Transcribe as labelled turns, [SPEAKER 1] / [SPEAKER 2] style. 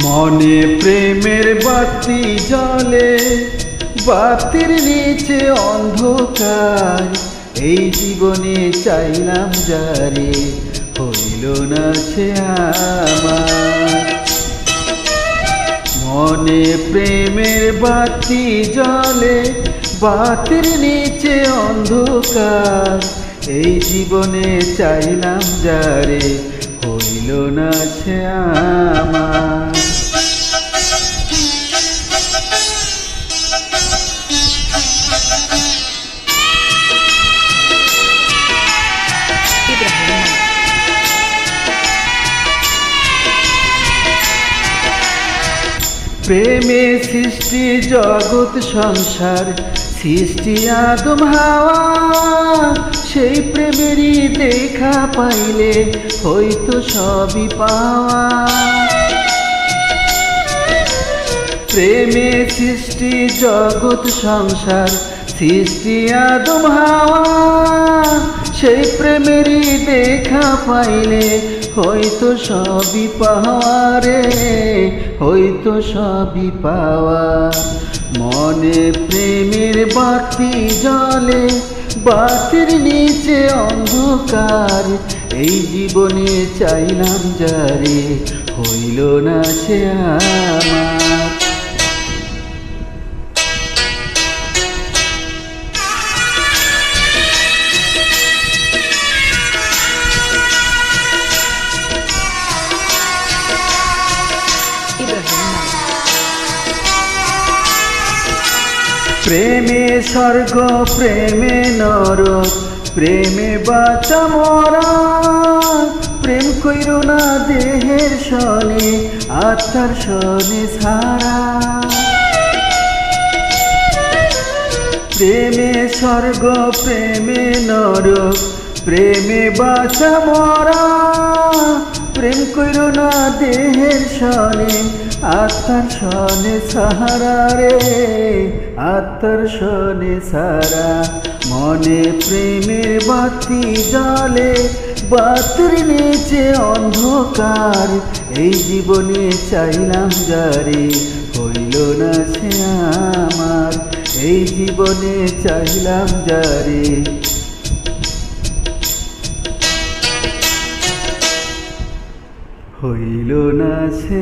[SPEAKER 1] মনে প্রেমের বাতি জ্বলে, বাতির নিচে অন্ধকার। এই জীবনে চাইলাম যারে, হইল না সে আমার। মনে প্রেমের বাতি জ্বলে, বাতির নিচে অন্ধকার। এই জীবনে চাইলাম যারে, হইল না সে আমার। প্রেমে সৃষ্টি জগৎ সংসার, সৃষ্টি আদম হাওয়া। সেই প্রেমেরই দেখা পাইলে হয়তো সবই পাওয়া। প্রেমে সৃষ্টি জগৎ সংসার, সৃষ্টি আদম হাওয়া। সেই প্রেমেরই দেখা পাইলে হয়তো সবই পাওয়া রে, হয়তো সবই পাওয়া। মনে প্রেমের বাতি জ্বলে, বাতির নিচে অন্ধকার। এই জীবনে চাইলাম যারে, হইল না সে আমার। প্রেমে স্বর্গ, প্রেমে নরক, প্রেমে বাঁচা মরা। প্রেম কইর না দেহের সনে, আত্মার সনে ছাড়া। প্রেমে স্বর্গ, প্রেমে নরক, প্রেমে বাঁচা মরা। প্রেম কইর না দেহের সনে, আত্মার সনে সাহারা রে, আত্মার সনে সারা। মনে প্রেমের বাতি জ্বলে, বাতির নিচে অন্ধকার। এই জীবনে চাইলাম যারে, হইল না সে আমার। এই জীবনে চাইলাম যারে, হইল না সে